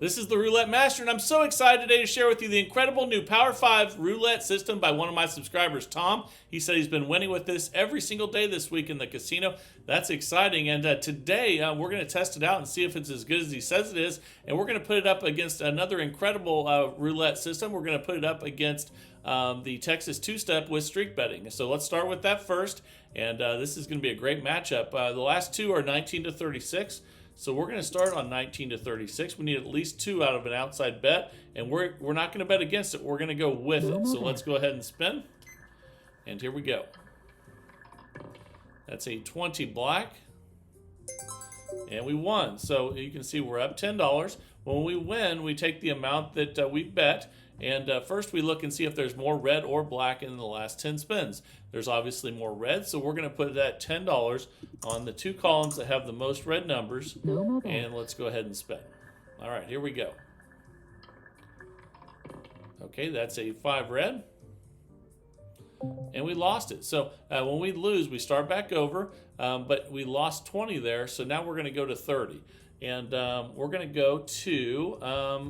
This is the Roulette Master, and I'm so excited today to share with you the incredible new Power 5 roulette system by one of my subscribers, Tom. He said he's been winning with this every single day this week in the casino. That's exciting, and today we're going to test it out and see if it's as good as he says it is, and we're going to put it up against another incredible roulette system. We're going to put it up against the Texas two-step with streak betting. So let's start with that first, and this is going to be a great matchup. The last two are 19 to 36. So we're going to start on 19 to 36. We need at least 2 out of an outside bet, and we're not going to bet against it. We're going to go with it. So let's go ahead and spin. And here we go. That's a 20 black. And we won. So you can see we're up $10. When we win, we take the amount that we bet. And first we look and see if there's more red or black in the last 10 spins. There's obviously more red, so we're going to put that $10 on the 2 columns that have the most red numbers. And let's go ahead and spin. All right, here we go. Okay, that's a 5 red. And we lost it. So when we lose, we start back over, but we lost 20 there, so now we're going to go to 30. And we're going to go to,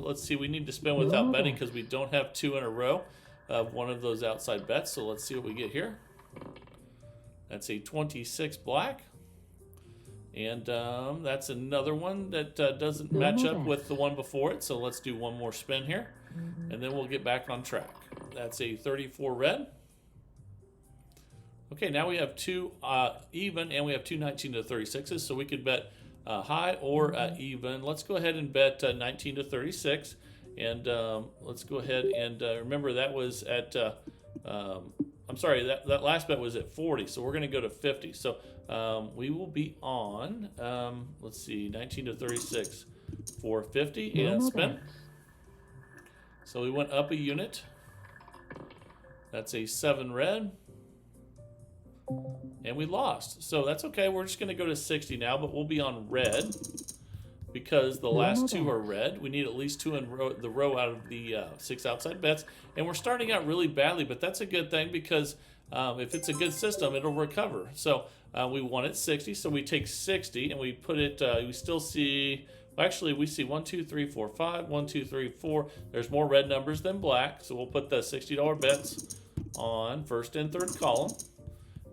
let's see, we need to spin without betting because we don't have 2 in a row of one of those outside bets. So let's see what we get here. That's a 26 black. And that's another one that doesn't match up with the one before it. So let's do one more spin here. And then we'll get back on track. That's a 34 red. Okay, now we have 2 even, and we have 2 19 to 36s. So we could bet high or even. Let's go ahead and bet 19 to 36, and let's go ahead and remember that was at I'm sorry, that last bet was at 40, so we're going to go to 50. So we will be on let's see, 19 to 36 for 50 and spin. So we went up a unit. That's a 7 red. And we lost. So that's okay. We're just going to go to 60 now, but we'll be on red because the last 2 are red. We need at least 2 in the row out of the 6 outside bets. And we're starting out really badly, but that's a good thing because if it's a good system, it'll recover. So we won at 60, so we take 60 and we put it, we still see, well, actually we see 1, 2, 3, 4, 5, 1, 2, 3, 4. There's more red numbers than black, so we'll put the $60 bets on first and third column.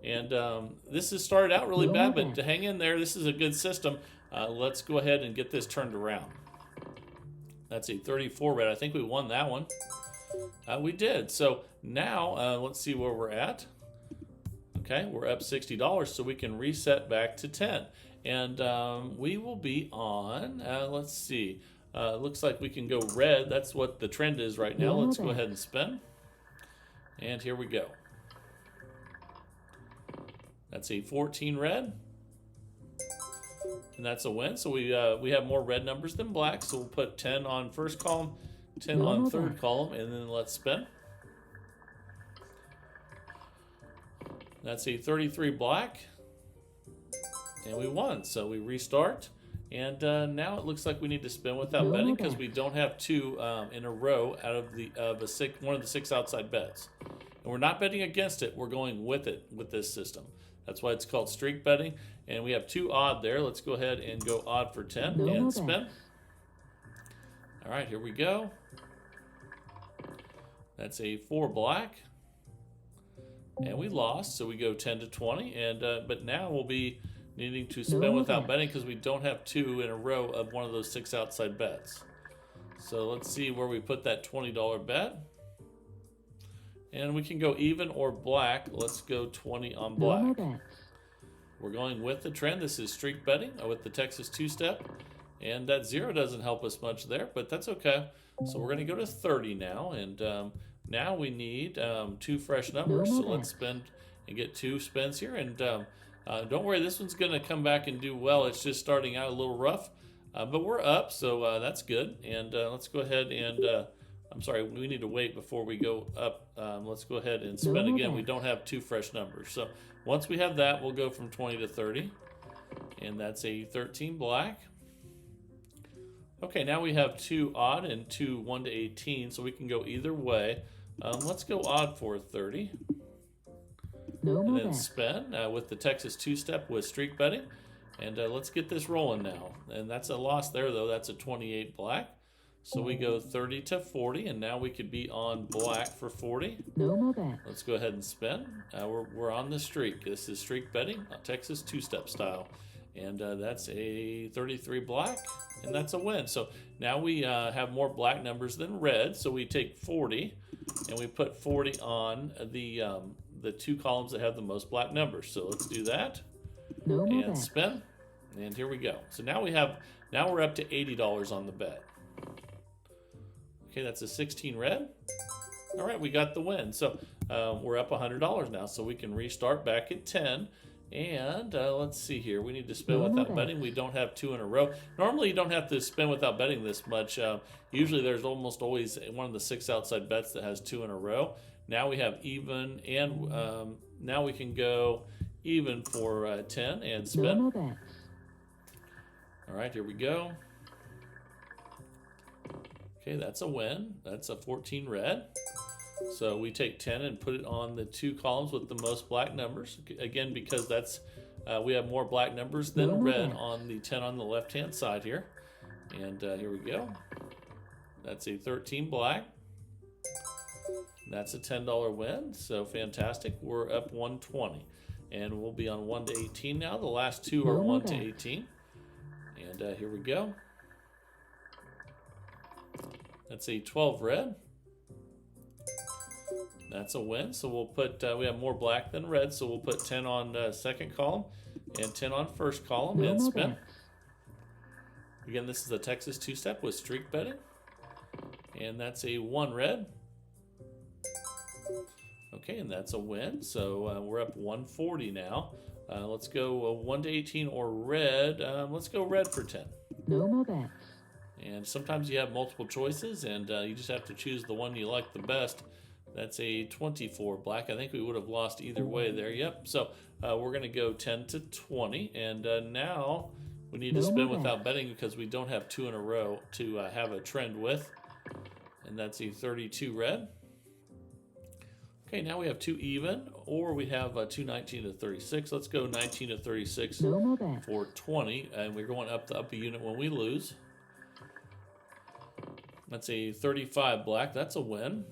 And this has started out really bad, but to hang in there, this is a good system. Let's go ahead and get this turned around. That's a 34 red. I think we won that one. We did. So now let's see where we're at. Okay, we're up $60, so we can reset back to 10. And we will be on, let's see. Looks like we can go red. That's what the trend is right now. Let's go ahead and spin. And here we go. That's a 14 red, and that's a win. So we have more red numbers than black, so we'll put 10 on first column, 10 on third column, and then let's spin. That's a 33 black, and we won. So we restart, and now it looks like we need to spin without betting because we don't have 2 in a row out of one of the 6 outside bets. And we're not betting against it, we're going with it with this system. That's why it's called streak betting. And we have 2 odd there. Let's go ahead and go odd for 10 and spin. All right, here we go. That's a 4 black. And we lost, so we go 10 to 20. And but now we'll be needing to spin without betting because we don't have 2 in a row of one of those 6 outside bets. So let's see where we put that $20 bet. And we can go even or black. Let's go 20 on black. We're going with the trend. This is streak betting with the Texas two-step. And that 0 doesn't help us much there, but that's okay. So we're going to go to 30 now. And now we need 2 fresh numbers. So let's spin and get 2 spins here. And don't worry, this one's going to come back and do well. It's just starting out a little rough. But we're up, so that's good. And let's go ahead and... I'm sorry, we need to wait before we go up. Let's go ahead and spin again. We don't have 2 fresh numbers. So once we have that, we'll go from 20 to 30. And that's a 13 black. Okay, now we have 2 odd and 2 1 to 18, so we can go either way. Let's go odd for 30. And then spin with the Texas two-step with streak betting. And let's get this rolling now. And that's a loss there, though. That's a 28 black. So we go 30 to 40, and now we could be on black for 40. No more bets. Let's go ahead and spin. We're on the streak. This is streak betting, Texas two-step style. And that's a 33 black, and that's a win. So now we have more black numbers than red, so we take 40, and we put 40 on the two columns that have the most black numbers. So let's do that. No more And bets. spin. And here we go. So now we're up to $80 on the bet. Okay, that's a 16 red. All right, we got the win. So we're up $100 now, so we can restart back at 10. And let's see here. We need to spin without betting. We don't have two in a row. Normally, you don't have to spin without betting this much. Usually, there's almost always one of the 6 outside bets that has 2 in a row. Now we have even, and now we can go even for 10 and spin. No more bets. All right, here we go. Okay, that's a win. That's a 14 red. So we take 10 and put it on the 2 columns with the most black numbers. Again, because that's we have more black numbers than red on the 10 on the left-hand side here. And here we go. That's a 13 black. That's a $10 win. So fantastic. We're up 120. And we'll be on 1 to 18 now. The last 2 are 1 to 18. And here we go. That's a 12 red. That's a win. So we'll put, we have more black than red, so we'll put 10 on second column and 10 on first column and spin. Again, this is a Texas two-step with streak betting. And that's a 1 red. Okay, and that's a win. So we're up 140 now. Let's go 1 to 18 or red. Let's go red for 10. No more bets. And sometimes you have multiple choices, and you just have to choose the one you like the best. That's a 24 black. I think we would have lost either way there. Yep. So we're going to go 10 to 20. And now we need to spin without betting because we don't have 2 in a row to have a trend with. And that's a 32 red. Okay, now we have 2 even, or we have 2 19 to 36. Let's go 19 to 36 for 20. And we're going up the upper unit when we lose. That's a 35 black. That's a win.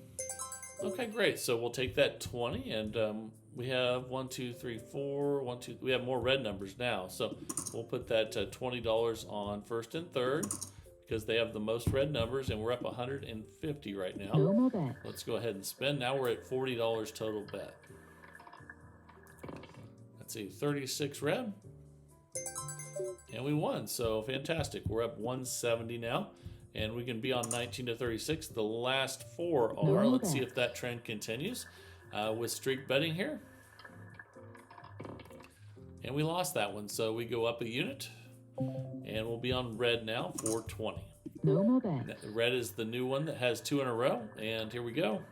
Okay, great. So we'll take that 20, and we have 1, 2, 3, 4, 1, 2. We have more red numbers now, so we'll put that $20 on first and third because they have the most red numbers, and we're up 150 right now. No more bets. Let's go ahead and spend. Now we're at $40 total bet. That's a 36 red, and we won. So fantastic. We're up 170 now. And we can be on 19 to 36. The last 4 are. Let's see if that trend continues with streak betting here. And we lost that one. So we go up a unit. And we'll be on red now for 20. No more bets. Red is the new one that has 2 in a row. And here we go.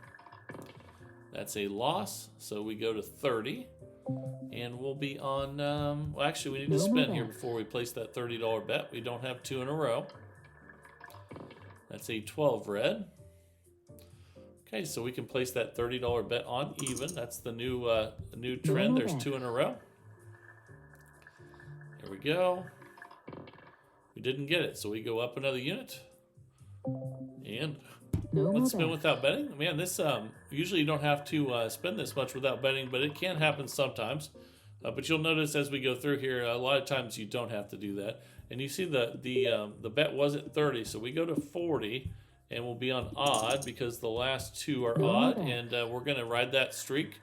That's a loss. So we go to 30. And we'll be on... well, actually, we need to spin here before we place that $30 bet. We don't have 2 in a row. That's a 12 red. Okay, so we can place that $30 bet on even. That's the new trend. There's 2 in a row. There we go. We didn't get it, so we go up another unit. And let's spin without betting. Man, this usually you don't have to spin this much without betting, but it can happen sometimes. But you'll notice as we go through here, a lot of times you don't have to do that. And you see the bet was at 30, so we go to 40, and we'll be on odd because the last 2 are odd, and we're going to ride that streak.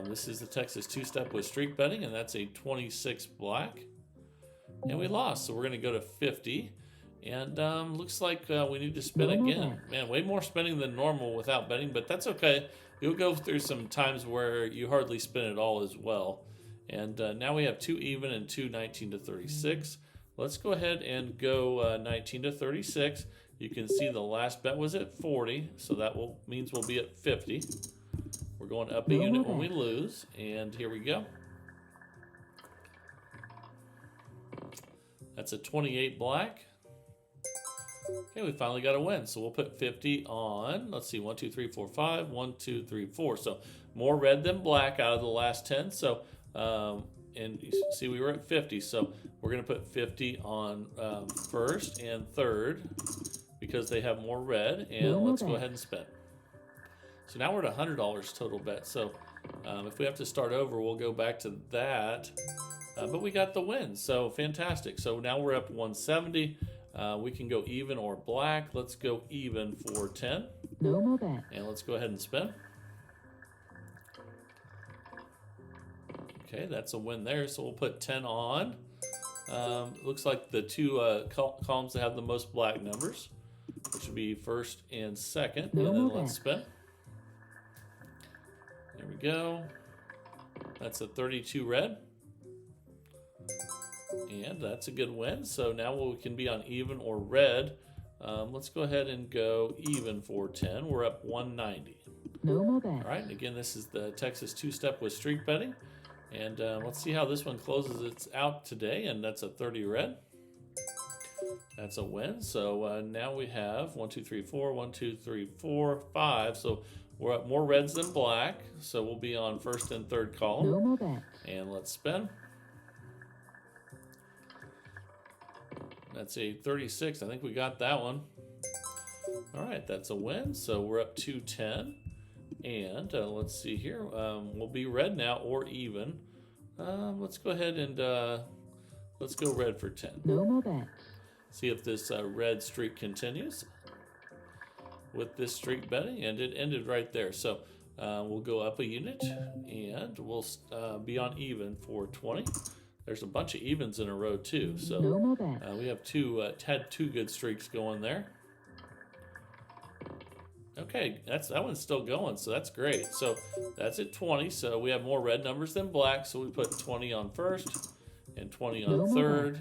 This is the Texas two-step with streak betting, and that's a 26 black. And we lost, so we're going to go to 50. And looks like we need to spin again. Man, way more spinning than normal without betting, but that's okay. You'll go through some times where you hardly spin at all as well. And now we have 2 even and 2 19 to 36. Let's go ahead and go 19 to 36. You can see the last bet was at 40, so that means we'll be at 50. We're going up a unit when we lose, and here we go. That's a 28 black. Okay, we finally got a win, so we'll put 50 on. Let's see, 1, 2, 3, 4, 5. 1, 2, 3, 4. So more red than black out of the last 10. So and you see we were at 50, so we're going to put 50 on first and third because they have more red. And No more let's go bet. ahead and spin. So now we're at $100 total bet. So if we have to start over, we'll go back to that. But we got the win, so fantastic. So now we're up 170. We can go even or black. Let's go even for 10. No more bet. And let's go ahead and spin. Okay, that's a win there. So we'll put 10 on. Looks like the two columns that have the most black numbers, which would be first and second. No And then more let's spin. There we go. That's a 32 red. And that's a good win. So now we can be on even or red. Let's go ahead and go even for 10. We're up 190. No more bet. All right, and again, this is the Texas two-step with streak betting. And let's see how this one closes. It's out today, and that's a 30 red. That's a win. So now we have 1, 2, 3, 4, 1, 2, 3, 4, 5. So we're up more reds than black. So we'll be on first and third column. No more bet. And let's spin. That's a 36. I think we got that one. All right, that's a win. So we're up 210. And let's see here. We'll be red now or even. Let's go ahead and let's go red for 10. No more bet. See if this red streak continues with this streak betting. And it ended right there. So we'll go up a unit and we'll be on even for 20. There's a bunch of evens in a row too. So No more bet. we have had two good streaks going there. Okay, that one's still going, so that's great. So that's at 20. So we have more red numbers than black. So we put 20 on first and 20 on No more third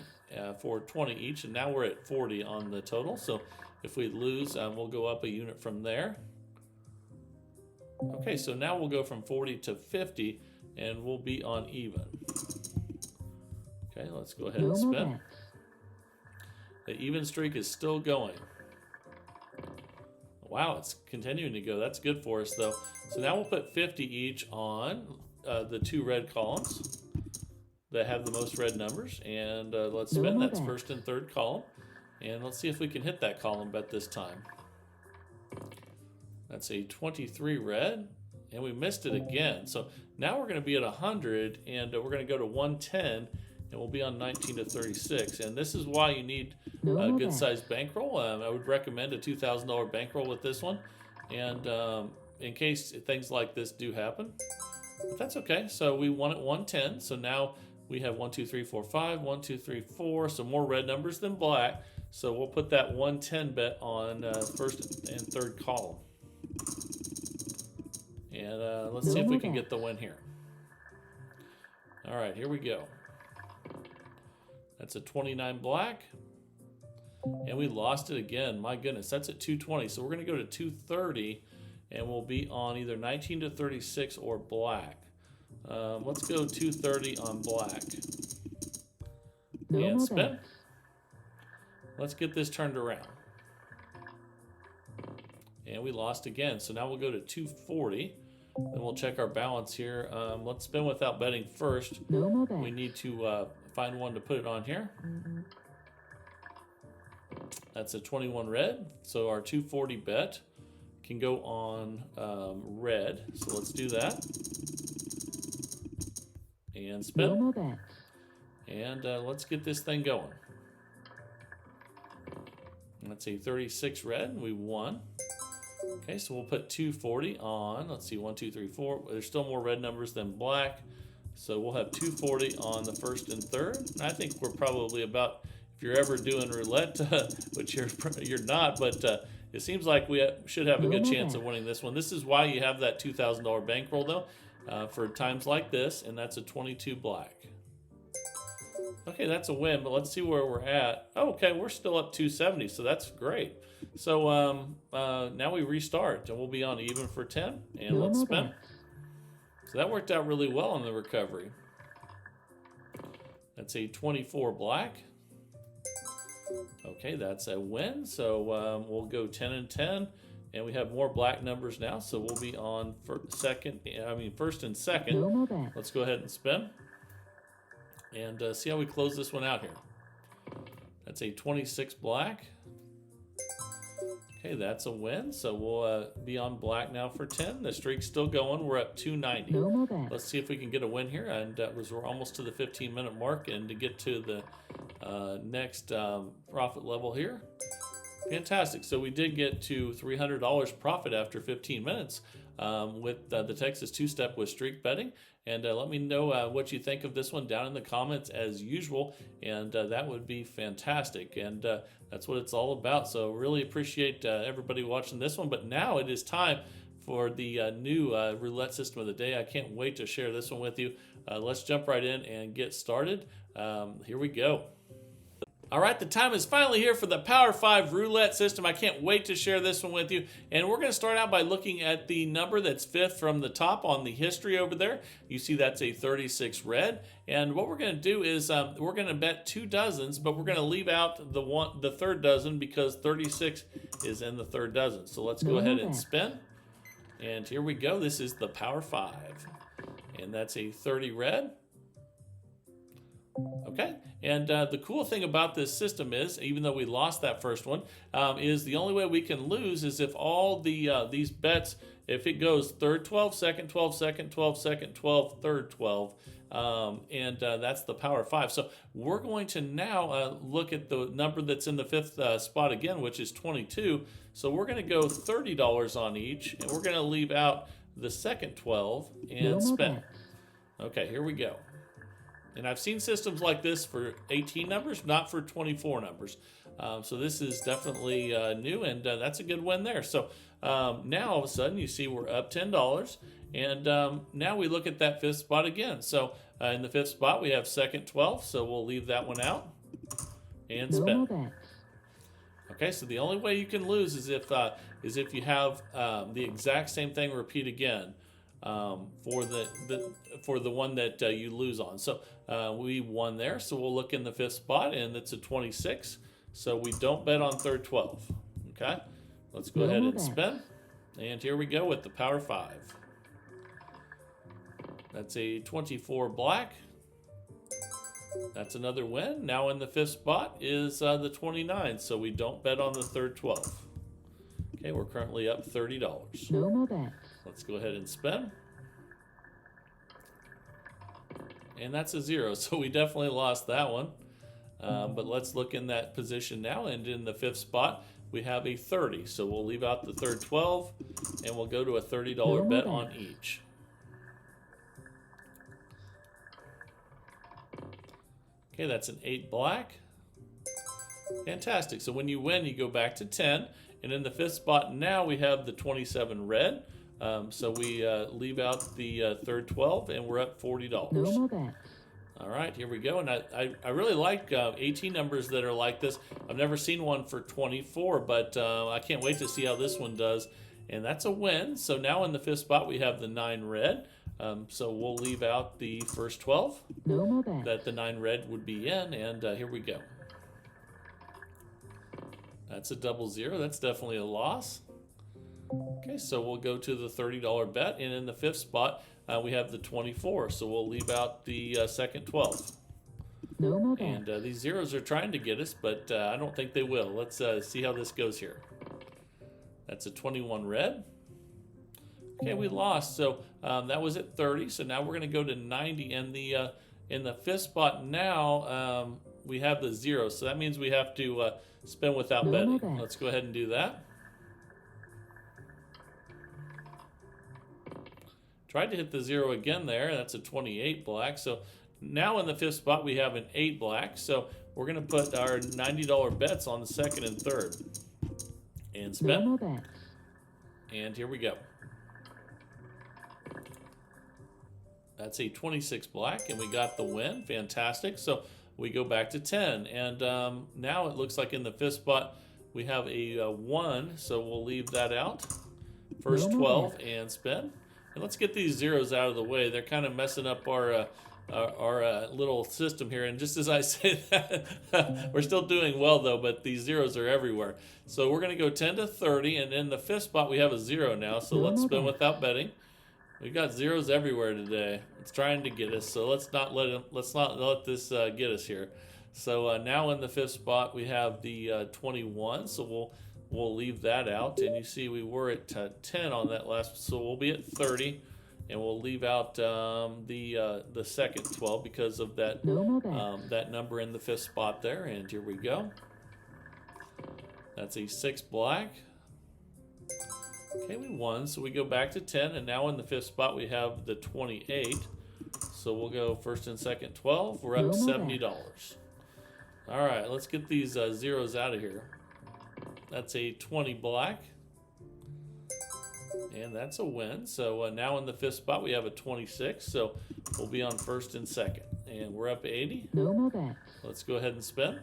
for 20 each. And now we're at 40 on the total. So if we lose, we'll go up a unit from there. Okay, so now we'll go from 40 to 50, and we'll be on even. Okay, let's go ahead No and more spin. bet. The even streak is still going. Wow, it's continuing to go. That's good for us, though. So now we'll put 50 each on the two red columns that have the most red numbers. And let's No spin. more That's bet. first and third column. And let's see if we can hit that column bet this time. That's a 23 red. And we missed it again. So now we're going to be at 100, and we're going to go to 110. And we'll be on 19 to 36. And this is why you need No a more good bet. sized bankroll. I would recommend a $2,000 bankroll with this one. And in case things like this do happen. But that's okay. So we won at 110. So now we have 1, 2, 3, 4, 5, 1, 2, 3, 4. So more red numbers than black. So we'll put that 110 bet on first and third column. And let's No see if we more can bet. get the win here. All right, here we go. That's a 29 black. And we lost it again. My goodness, that's at 220. So we're going to go to 230, and we'll be on either 19 to 36 or black. Let's go 230 on black. No And more spin. bet. Let's get this turned around. And we lost again. So now we'll go to 240. Then we'll check our balance here. Let's spin without betting first. No more bet. We need to find one to put it on here. That's a 21 red. So our 240 bet can go on red. So let's do that. And No spin. more bet. And let's get this thing going. That's a 36 red. We won. Okay, so we'll put 240 on. Let's see, 1, 2, 3, 4. There's still more red numbers than black. So we'll have 240 on the first and third. And I think we're probably about, if you're ever doing roulette, which you're not, but it seems like we should have a good chance of winning this one. This is why you have that $2,000 bankroll, though, for times like this, and that's a 22 black. Okay, that's a win, but let's see where we're at. Oh, okay, we're still up 270, so that's great. So now we restart, and we'll be on even for 10, and No let's more spin. bet. So that worked out really well on the recovery. That's a 24 black. Okay, that's a win. So we'll go 10 and 10, and we have more black numbers now. So we'll be on first and second. No more bet. Let's go ahead and spin, and see how we close this one out here. That's a 26 black. Okay, that's a win. So we'll be on black now for 10. The streak's still going. We're at 290. No more bets. Let's see if we can get a win here. And we're almost to the 15-minute mark. And to get to the next profit level here. Fantastic. So we did get to $300 profit after 15 minutes with the Texas two-step with streak betting. And let me know what you think of this one down in the comments as usual. And that would be fantastic. And that's what it's all about. So really appreciate everybody watching this one. But now it is time for the new roulette system of the day. I can't wait to share this one with you. Let's jump right in and get started. Here we go. All right, the time is finally here for the Power 5 roulette system. I can't wait to share this one with you. And we're going to start out by looking at the number that's fifth from the top on the history over there. You see that's a 36 red. And what we're going to do is we're going to bet 2 dozens, but we're going to leave out the third dozen because 36 is in the third dozen. So let's go ahead and spin. And here we go. This is the Power 5. And that's a 30 red. Okay, and the cool thing about this system is, even though we lost that first one, is the only way we can lose is if all the these bets, if it goes third 12, second 12, second 12, second 12, third 12, and that's the Power 5. So we're going to now look at the number that's in the fifth spot again, which is 22. So we're going to go $30 on each, and we're going to leave out the second 12 and spend. Okay, here we go. And I've seen systems like this for 18 numbers, not for 24 numbers. So this is definitely new, and that's a good win there. So now all of a sudden you see we're up $10, and now we look at that fifth spot again. So in the fifth spot we have second 12, so we'll leave that one out and spend. Okay, so the only way you can lose is if you have the exact same thing repeat again. For the one that you lose on. So we won there, so we'll look in the fifth spot, and it's a 26. So we don't bet on third 12. Okay, let's go ahead and spin. And here we go with the Power 5. That's a 24 black. That's another win. Now in the fifth spot is the 29. So we don't bet on the third 12. Okay, we're currently up $30. No more bets. Let's go ahead and spin. And that's a 0, so we definitely lost that one. But let's look in that position now, and in the fifth spot, we have a 30. So we'll leave out the third 12, and we'll go to a $30 bet on each. Okay, that's an 8 black. Fantastic. So when you win, you go back to 10. And in the fifth spot now, we have the 27 red. So we leave out the third 12, and we're at $40. No more bets. All right, here we go. And I really like 18 numbers that are like this. I've never seen one for 24, but I can't wait to see how this one does. And that's a win. So now in the fifth spot, we have the 9 red. So we'll leave out the first 12 no more bets. that the 9 red would be in. And here we go. That's a double 0. That's definitely a loss. Okay, so we'll go to the $30 bet, and in the fifth spot, we have the 24, so we'll leave out the second 12. No more bets. And these zeros are trying to get us, but I don't think they will. Let's see how this goes here. That's a 21 red. Okay, we lost, so that was at 30, so now we're going to go to 90, and in the fifth spot now, we have the 0, so that means we have to spin without betting. Let's go ahead and do that. Tried to hit the 0 again there. That's a 28 black. So now in the fifth spot, we have an 8 black. So we're going to put our $90 bets on the second and third. And spin. And here we go. That's a 26 black, and we got the win. Fantastic. So we go back to 10. And now it looks like in the fifth spot, we have a 1. So we'll leave that out. First 12 and spin. And let's get these zeros out of the way. They're kind of messing up our little system here. And just as I say that, we're still doing well, though, but these zeros are everywhere. So we're going to go 10 to 30, and in the fifth spot, we have a 0 now. So let's spin without betting. We've got zeros everywhere today. It's trying to get us, so let's not let this get us here. So now in the fifth spot, we have the 21. So we'll leave that out. And you see we were at 10 on that last, so we'll be at 30. And we'll leave out the second 12 because of that, No more bets. that number in the 5th spot there. And here we go. That's a 6 black. Okay, we won, so we go back to 10, and now in the 5th spot we have the 28. So we'll go first and second 12. We're up $70. All right, let's get these zeros out of here. That's a 20 black, and that's a win. So now in the 5th spot we have a 26. So we'll be on first and second, and we're up 80. No more bets. Let's go ahead and spin.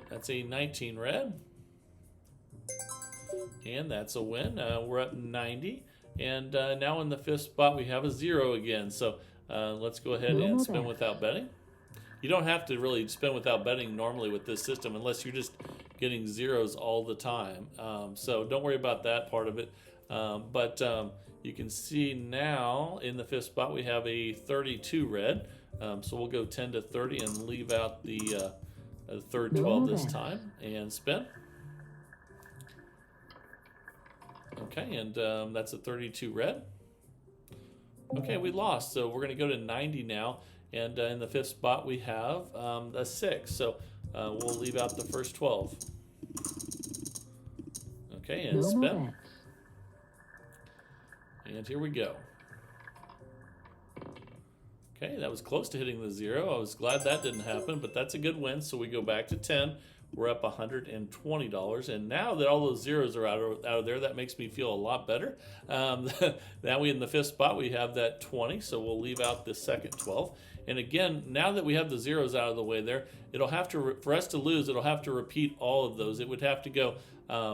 That's a 19 red. And that's a win. We're up 90. And now in the 5th spot, we have a 0 again. So let's go ahead and spin without betting. You don't have to really spin without betting normally with this system unless you're just getting zeros all the time. So don't worry about that part of it. But you can see now in the 5th spot, we have a 32 red. So we'll go 10 to 30 and leave out the third 12 this time and spin. Okay, and that's a 32 red. Okay, we lost, so we're going to go to 90 now. And in the 5th spot, we have a 6. So we'll leave out the first 12. Okay, and spin. And here we go. Okay, that was close to hitting the 0. I was glad that didn't happen, but that's a good win. So we go back to 10. We're up $120, and now that all those zeros are out of there, that makes me feel a lot better. Now we in the 5th spot, we have that 20, so we'll leave out the second 12. And again, now that we have the zeros out of the way there, it'll have to, for us to lose, it'll have to repeat all of those. It would have to go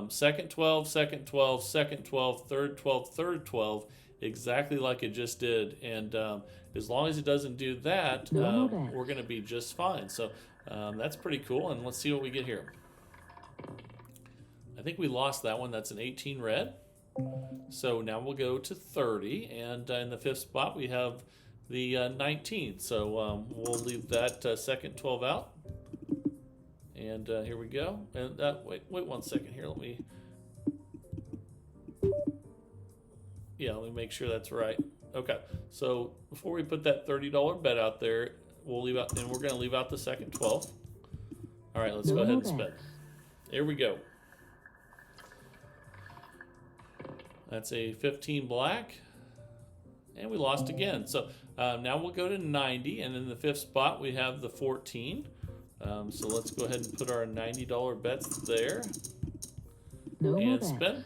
second 12, second 12, second 12, third 12, third 12, exactly like it just did. And as long as it doesn't do that, we're going to be just fine. So that's pretty cool, and let's see what we get here. I think we lost that one. That's an 18 red. So now we'll go to 30, and in the 5th spot we have the 19. So we'll leave that second 12 out. And here we go. And wait 1 second here. Let me make sure that's right. Okay, so before we put that $30 bet out there, we'll leave out, and we're going to leave out the second 12. All right, let's go ahead and spin. Here we go. That's a 15 black, and we lost again. So now we'll go to 90, and in the 5th spot we have the 14. So let's go ahead and put our $90 bets there and spin.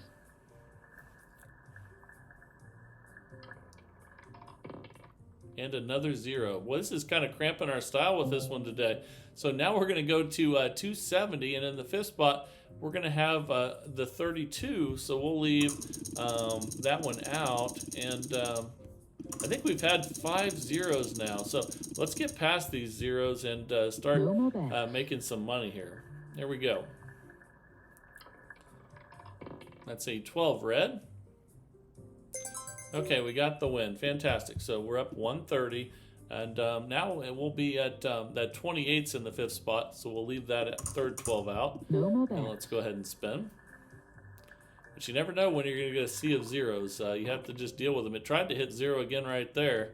And another 0. Well, this is kind of cramping our style with this one today. So now we're going to go to 270, and in the 5th spot, we're going to have the 32. So we'll leave that one out. And I think we've had 5 zeros now. So let's get past these zeros and start making some money here. There we go. That's a 12 red. Okay, we got the win. Fantastic. So we're up 130, and now it will be at that 28's in the 5th spot, so we'll leave that at third 12 out. And let's go ahead and spin. But you never know when you're going to get a sea of zeros. You have to just deal with them. It tried to hit 0 again right there,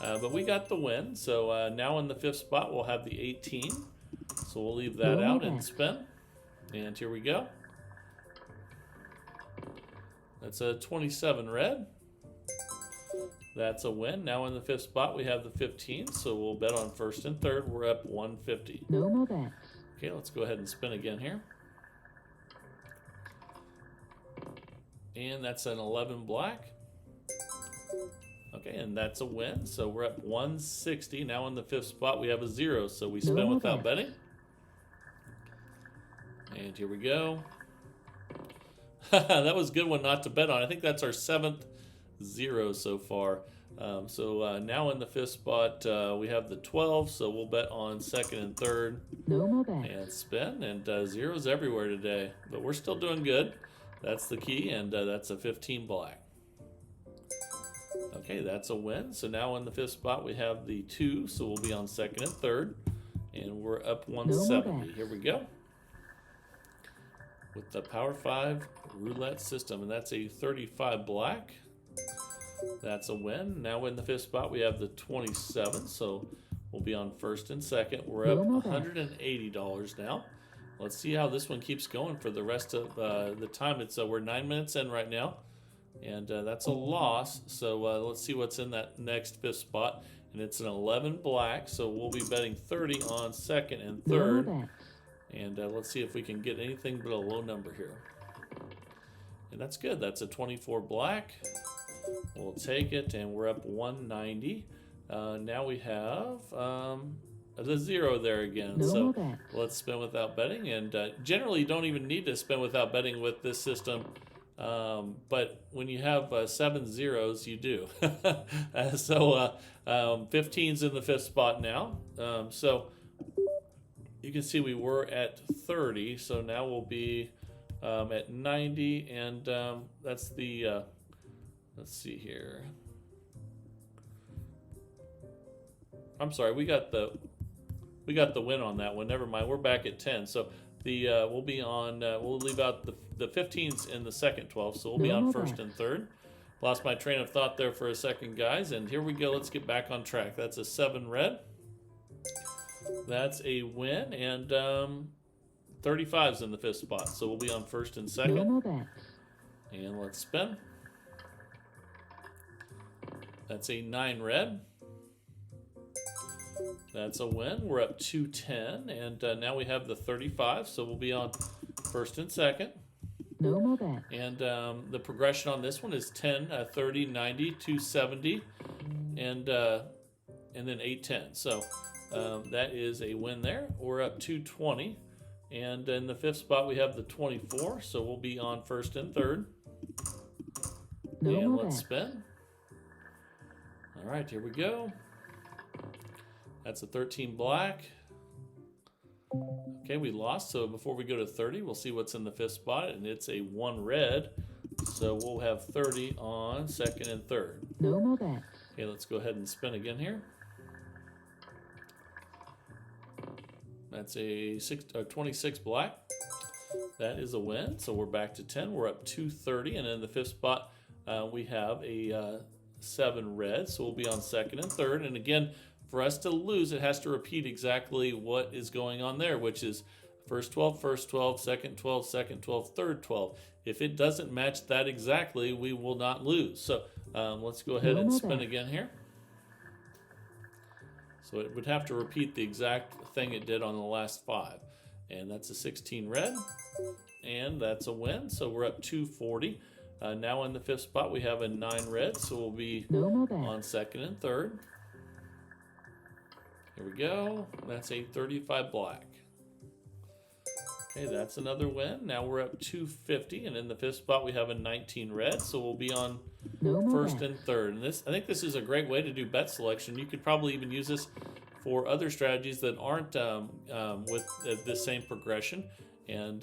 but we got the win. So now in the 5th spot, we'll have the 18. So we'll leave that out and spin. And here we go. That's a 27 red. That's a win. Now in the 5th spot, we have the 15, so we'll bet on first and third. We're up 150. No more bets. Okay, let's go ahead and spin again here. And that's an 11 black. Okay, and that's a win. So we're up 160. Now in the 5th spot, we have a 0, so we spin without betting. And here we go. That was a good one not to bet on. I think that's our 7th 0 so far. So now in the 5th spot, we have the 12, so we'll bet on second and third. No more bets. And spin, and zeros everywhere today. But we're still doing good. That's the key, and that's a 15 black. Okay, that's a win. So now in the 5th spot, we have the 2, so we'll be on second and third. And we're up 170. Here we go. with the Power 5 roulette system, and that's a 35 black. That's a win. Now in the fifth spot we have the 27, so we'll be on first and second. We're up $180 now. Let's see how this one keeps going for the rest of the time. It's we're 9 minutes in right now, and that's a loss. So let's see what's in that next fifth spot, and it's an 11 black. So we'll be betting 30 on second and third, and let's see if we can get anything but a low number here. And that's good. That's a 24 black. We'll take it, and we're up 190. Now we have the 0 there again. So let's spin without betting. And generally, you don't even need to spin without betting with this system. But when you have 7 zeros, you do. So 15's in the fifth spot now. So you can see we were at 30. So now we'll be at 90. And that's the... let's see here. I'm sorry, we got the win on that one. Never mind, we're back at 10. So the we'll be on. We'll leave out the 15s in the second 12. So we'll be on first and third. Lost my train of thought there for a second, guys. And here we go. Let's get back on track. That's a 7 red. That's a win, and 35's in the fifth spot. So we'll be on first and second. And let's spin. That's a 9 red. That's a win. We're up 210, and now we have the 35, so we'll be on first and second. And the progression on this one is 10, 30, 90, 270, and then 810. So that is a win there. We're up 220, and in the fifth spot we have the 24, so we'll be on first and third. And let's spin. All right, here we go. That's a 13 black. Okay, we lost. So before we go to 30, we'll see what's in the fifth spot, and it's a 1 red. So we'll have 30 on second and third. Okay, let's go ahead and spin again here. That's a 26 black. That is a win. So we're back to 10. We're up 230, and in the fifth spot, we have a 7 red. So we'll be on second and third. And again, for us to lose, it has to repeat exactly what is going on there, which is first 12, second 12, second 12, third 12. If it doesn't match that exactly, we will not lose. So let's go ahead and spin again here. So it would have to repeat the exact thing it did on the last 5. And that's a 16 red, and that's a win. So we're up 240. Now in the fifth spot, we have a 9 red, so we'll be on second and third. Here we go. That's a 35 black. Okay, that's another win. Now we're up 250, and in the fifth spot we have a 19 red, so we'll be on first and third. And I think this is a great way to do bet selection. You could probably even use this for other strategies that aren't with the same progression, and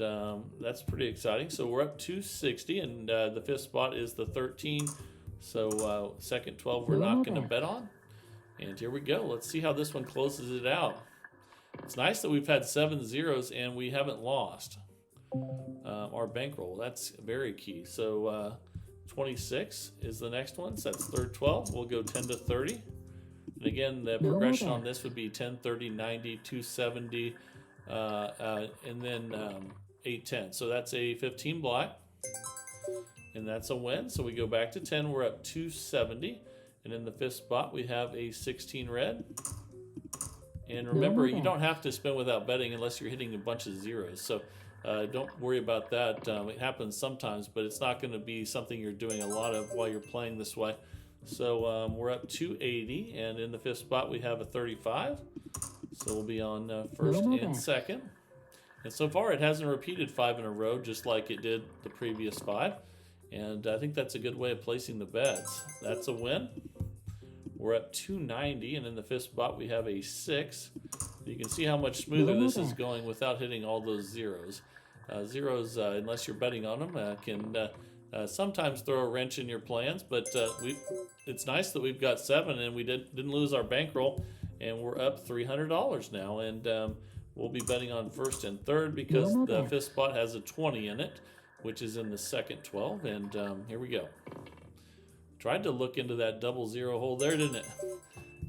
that's pretty exciting. So we're up 260, and the fifth spot is the 13. So second 12 we're not going to bet on. And here we go. Let's see how this one closes it out. It's nice that we've had 7 zeros and we haven't lost our bankroll. That's very key. So 26 is the next one. So that's third 12. We'll go 10 to 30. And again, the progression on this would be 10, 30, 90, 270, and then 810. So that's a 15 black. And that's a win. So we go back to 10. We're up 270. And in the fifth spot, we have a 16 red. And remember, you don't have to spin without betting unless you're hitting a bunch of zeros. So don't worry about that. It happens sometimes, but it's not going to be something you're doing a lot of while you're playing this way. So we're up 280. And in the fifth spot, we have a 35. So we'll be on first and second. And so far, it hasn't repeated 5 in a row, just like it did the previous 5. And I think that's a good way of placing the bets. That's a win. We're up 290, and in the fifth spot we have a 6. You can see how much smoother this is going without hitting all those zeros. Zeros, unless you're betting on them, can sometimes throw a wrench in your plans, but it's nice that we've got 7 and we didn't lose our bankroll, and we're up $300 now. And we'll be betting on first and third because No more the bet. fifth spot has a 20 in it, which is in the second 12. And here we go. Tried to look into that double zero hole there, didn't it?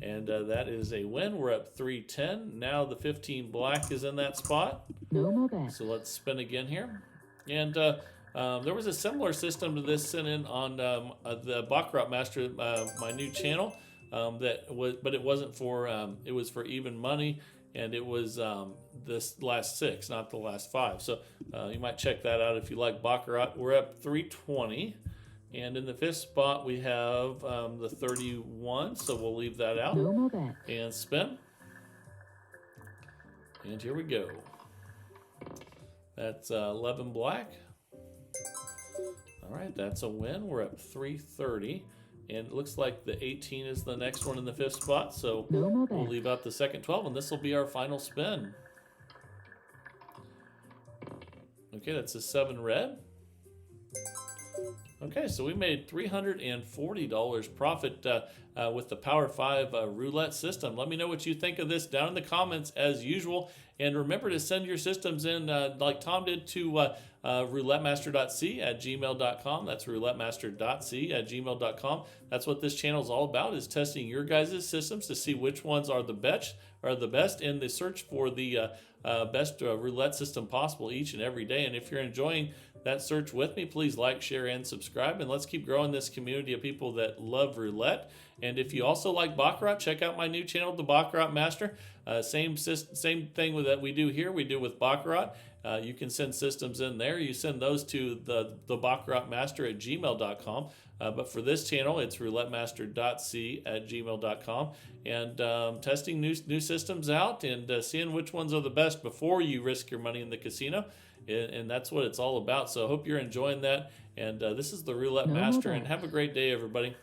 And that is a win. We're up 310. Now the 15 black is in that spot. No more bet. So let's spin again here. And there was a similar system to this sent in on the Baccarat Master, my new channel. But it wasn't for. It was for even money, and it was this last 6, not the last 5. So you might check that out if you like Baccarat. We're up 320. And in the fifth spot, we have the 31, so we'll leave that out. No more bet. And spin. And here we go. That's 11 black. All right, that's a win. We're at 330. And it looks like the 18 is the next one in the fifth spot, so No more bet. we'll leave out the second 12, and this will be our final spin. Okay, that's a 7 red. Okay, so we made $340 profit with the Power 5 roulette system. Let me know what you think of this down in the comments as usual. And remember to send your systems in like Tom did to roulettemaster.c@gmail.com. That's roulettemaster.c@gmail.com. That's what this channel is all about, is testing your guys' systems to see which ones are the best in the search for the best roulette system possible each and every day. And if you're enjoying that search with me, please like, share, and subscribe, and let's keep growing this community of people that love roulette. And if you also like Baccarat, check out my new channel, The Baccarat Master. Same thing with that we do here, we do with Baccarat. You can send systems in there. You send those to the Baccarat Master at gmail.com. But for this channel, it's roulettemaster.c@gmail.com. And testing new systems out and seeing which ones are the best before you risk your money in the casino. And that's what it's all about. So I hope you're enjoying that. And this is the Roulette No more Master. bet. And have a great day, everybody.